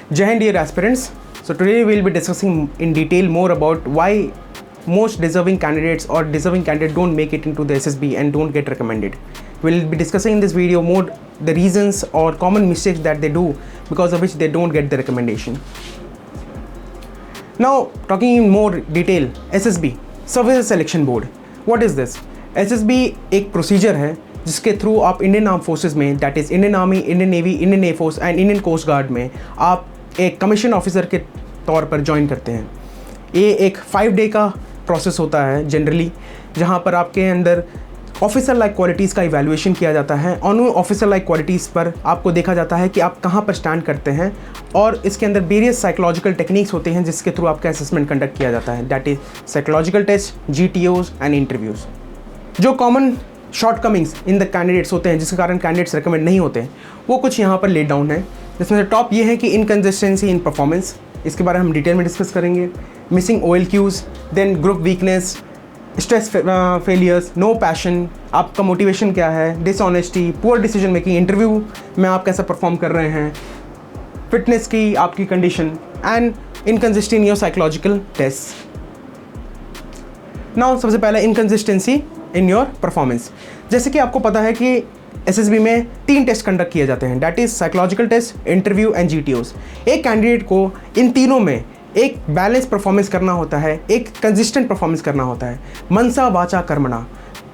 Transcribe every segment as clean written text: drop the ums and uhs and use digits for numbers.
Jai Hind, dear aspirants. So today we will be discussing in detail more about why most deserving candidates don't make it into the SSB and don't get recommended. We'll be discussing in this video more the reasons or common mistakes that they do because of which they don't get the recommendation. Now talking in more detail, SSB, Service Selection Board. What is this? SSB एक procedure है जिसके through आप Indian arm forces में, that is Indian army, Indian navy, Indian air force and Indian coast guard में आप एक commission officer के तौर पर ज्वाइन करते हैं। ये एक 5 डे का प्रोसेस होता है जनरली, जहाँ पर आपके अंदर ऑफिसर लाइक क्वालिटीज़ का इवैल्यूएशन किया जाता है। ऑन ऑफिसर लाइक क्वालिटीज़ पर आपको देखा जाता है कि आप कहाँ पर स्टैंड करते हैं, और इसके अंदर वेरियस साइकोलॉजिकल टेक्निक्स होते हैं जिसके थ्रू आपका असेसमेंट कंडक्ट किया जाता है, that is psychological test, GTOs and interviews. जो common shortcomings in the candidates होते हैं जिसके कारण कैंडिडेट्स रिकमेंड नहीं होते हैं, वो कुछ यहाँ पर लेट डाउन है, जिसमें से टॉप ये है कि इनकन्सिस्टेंसी इन परफॉर्मेंस, इसके बारे में हम डिटेल में डिस्कस करेंगे। Missing OLQs, then group weakness, stress failures, no passion, आपका मोटिवेशन क्या है, dishonesty, poor decision making, interview में आप कैसा परफॉर्म कर रहे हैं, फिटनेस की आपकी condition and inconsistency in your psychological test. Now सबसे पहले इनकन्सिस्टेंसी इन योर परफॉर्मेंस। जैसे कि आपको पता है कि SSB में 3 टेस्ट कंडक्ट किए जाते हैं, that is psychological test, interview and GTOs। एक कैंडिडेट को इन तीनों में एक बैलेंस परफॉर्मेंस करना होता है, एक कंसिस्टेंट परफॉर्मेंस करना होता है। मनसा वाचा कर्मणा,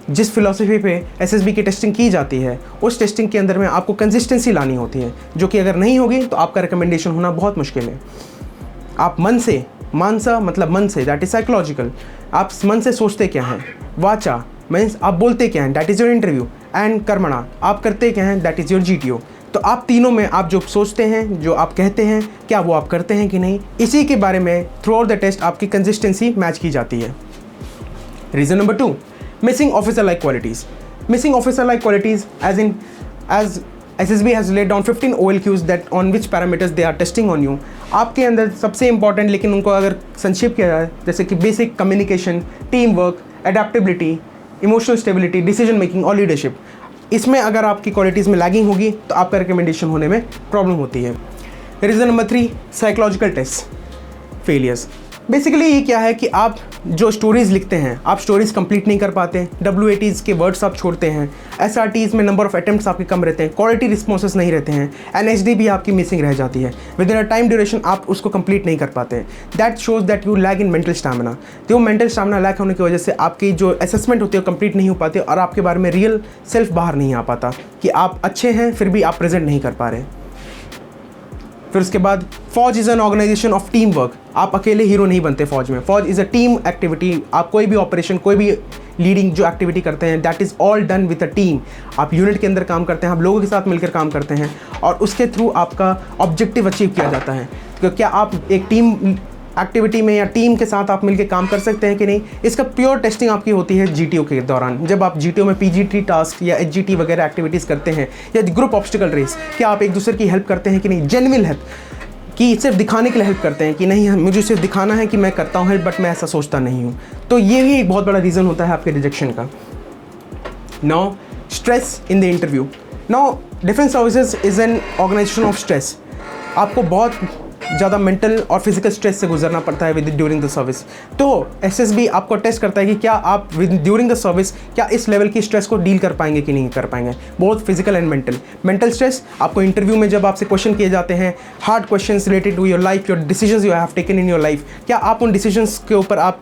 जिस फिलॉसफी पे SSB की टेस्टिंग की जाती है, उस टेस्टिंग के अंदर में आपको कंसिस्टेंसी लानी होती है, जो कि अगर नहीं होगी तो आपका रिकमेंडेशन होना बहुत मुश्किल है। आप मन से, मानसा मतलब मन से, दैट इज साइकोलॉजिकल, आप मन से सोचते क्या हैं, वाचा मीन्स आप बोलते क्या हैं, that is your interview, and कर्मणा आप करते क्या हैं, दैट इज़ योर GTO। तो आप तीनों में आप जो सोचते हैं, जो आप कहते हैं, क्या वो आप करते हैं कि नहीं, इसी के बारे में थ्रू आउट द टेस्ट आपकी कंसिस्टेंसी मैच की जाती है। Reason number 2, missing officer like qualities. Missing officer like qualities as SSB has laid down 15 OLQs that on which parameters they are testing on you। आपके अंदर सबसे important, लेकिन उनको अगर संक्षेप किया जाए, जैसे कि basic communication, team work, adaptability, emotional stability, decision making और लीडरशिप, इसमें अगर आपकी क्वालिटीज़ में लैगिंग होगी तो आपका रिकमेंडेशन होने में प्रॉब्लम होती है। Reason number 3, psychological test failures. Basically ये क्या है कि आप जो स्टोरीज़ लिखते हैं, आप स्टोरीज़ कंप्लीट नहीं कर पाते, WATs के वर्ड्स आप छोड़ते हैं, SRTs में नंबर ऑफ अटेम्प्ट्स आपके कम रहते हैं, क्वालिटी रिस्पॉन्सेस नहीं रहते हैं, NHD भी आपकी मिसिंग रह जाती है, with in a time duration आप उसको कंप्लीट नहीं कर पाते हैं। That shows that you lag in mental stamina. तो मेंटल स्टैमिना लैक होने की वजह से आपकी जो असेसमेंट होती है वो कंप्लीट नहीं हो पाती और आपके बारे में रियल सेल्फ बाहर नहीं आ पाता कि आप अच्छे हैं फिर भी आप प्रेजेंट नहीं कर पा रहे। फिर उसके बाद फौज is an organisation of team work. आप अकेले हीरो नहीं बनते फौज में, फौज इज़ अ टीम एक्टिविटी। आप कोई भी ऑपरेशन, कोई भी लीडिंग जो एक्टिविटी करते हैं, that is all done with a team. आप यूनिट के अंदर काम करते हैं, आप लोगों के साथ मिलकर काम करते हैं और उसके थ्रू आपका ऑब्जेक्टिव अचीव किया जाता है। तो क्या आप एक टीम एक्टिविटी में या टीम के साथ आप मिलकर काम कर सकते हैं कि नहीं, इसका प्योर टेस्टिंग आपकी होती है GTO के दौरान। जब आप GTO में PGT टास्क या HGT वगैरह एक्टिविटीज़ करते हैं या ग्रुप ऑब्स्टिकल रेस, क्या आप एक दूसरे की हेल्प करते हैं कि नहीं, जेन्युइन हेल्प, कि सिर्फ दिखाने के लिए हेल्प करते हैं कि नहीं मुझे सिर्फ दिखाना है कि मैं करता हूँ हेल्प, बट मैं ऐसा सोचता नहीं हूँ। तो ये भी एक बहुत बड़ा रीज़न होता है आपके रिजेक्शन का। Now stress in the interview. Now defence services is an organisation of stress. आपको बहुत ज़्यादा मेंटल और फिजिकल स्ट्रेस से गुजरना पड़ता है विद ड्यूरिंग द सर्विस। तो SSB आपको टेस्ट करता है कि क्या आप विद ड्यूरिंग द सर्विस क्या इस लेवल की स्ट्रेस को डील कर पाएंगे कि नहीं कर पाएंगे, both physical and mental. Mental stress आपको इंटरव्यू में जब आपसे क्वेश्चन किए जाते हैं, hard questions related to your life, your decisions you have taken in your life, क्या आप उन डिसीजंस के ऊपर आप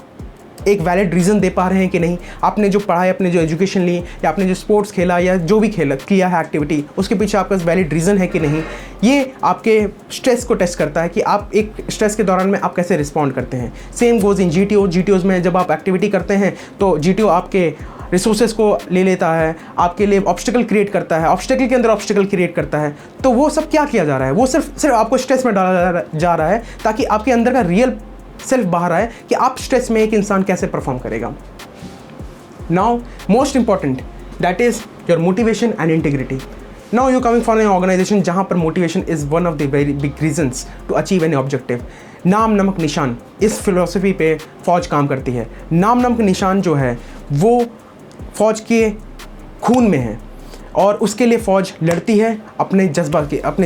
एक वैलिड रीज़न दे पा रहे हैं कि नहीं, आपने जो पढ़ाई, अपने जो एजुकेशन ली या आपने जो स्पोर्ट्स खेला या जो भी किया है एक्टिविटी, उसके पीछे आपका वैलिड रीज़न है कि नहीं। ये आपके स्ट्रेस को टेस्ट करता है कि आप एक स्ट्रेस के दौरान में आप कैसे रिस्पॉन्ड करते हैं। सेम गोज़ इन GTOs में जब आप एक्टिविटी करते हैं तो GTO आपके रिसोर्सेज को ले लेता है, आपके लिए ऑब्स्टिकल क्रिएट करता है, ऑब्स्टिकल के अंदर ऑब्स्टिकल क्रिएट करता है। तो वो सब क्या किया जा रहा है, वो सिर्फ आपको स्ट्रेस में डाला जा रहा है ताकि आपके अंदर का रियल सेल्फ बाहर आए कि आप स्ट्रेस में एक इंसान कैसे परफॉर्म करेगा। Now most important, that is your motivation and integrity. Now you coming from an organisation जहाँ पर motivation is one of the very big reasons to achieve any objective. नाम नमक निशान, इस फिलॉसफी पे फौज काम करती है। नाम नमक निशान जो है वो फौज के खून में है और उसके लिए फ़ौज लड़ती है अपने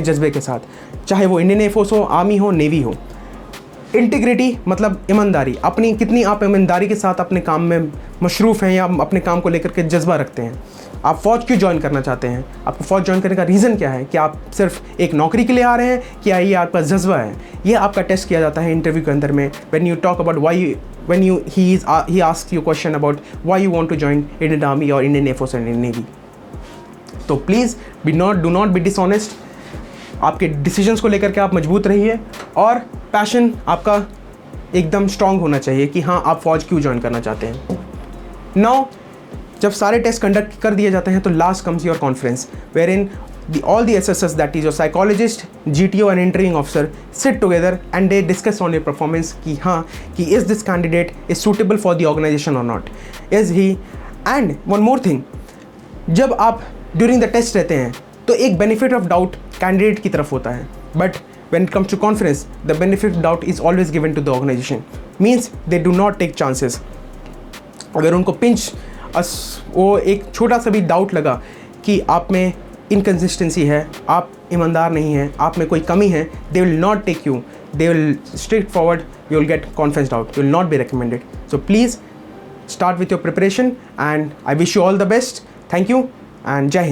जज्बे के साथ। चाहे वो इंडियन एयरफोर्स हो, आर्मी हो, नेवी हो। इंटीग्रिटी मतलब ईमानदारी, अपनी कितनी आप ईमानदारी के साथ अपने काम में मशरूफ़ हैं या अपने काम को लेकर के जज्बा रखते हैं। आप फ़ौज क्यों ज्वाइन करना चाहते हैं, आपको फ़ौज ज्वाइन करने का रीज़न क्या है, कि आप सिर्फ एक नौकरी के लिए आ रहे हैं, क्या ये आपका जज्बा है। ये आपका टेस्ट किया जाता है इंटरव्यू के अंदर में। When you talk about he asks you question about why you want to join Indian Army or Indian Air Force and Indian Navy. तो please do not be dishonest। आपके डिसीजंस को लेकर के आप मजबूत रहिए और पैशन आपका एकदम स्ट्रांग होना चाहिए कि हाँ आप फ़ौज क्यों ज्वाइन करना चाहते हैं। नाउ जब सारे टेस्ट कंडक्ट कर दिए जाते हैं तो last comes your conference, where in all the assessors, that is your psychologist, GTO and interviewing officer sit together and they discuss on your performance कि हाँ कि is this candidate is suitable for the organization or not, is he, and one more thing, जब आप during the test रहते हैं तो एक benefit of doubt candidate की तरफ होता है, but when it comes to conference the benefit of doubt is always given to the organization, means they do not take chances। अगर उनको वो एक छोटा सा भी डाउट लगा कि आप में इनकन्सिस्टेंसी है, आप ईमानदार नहीं हैं, आप में कोई कमी है, they will not take you, they will straight forward, you will get conference out, you will not be recommended. So please start with your preparation and I wish you all the best. Thank you and जय हिंद।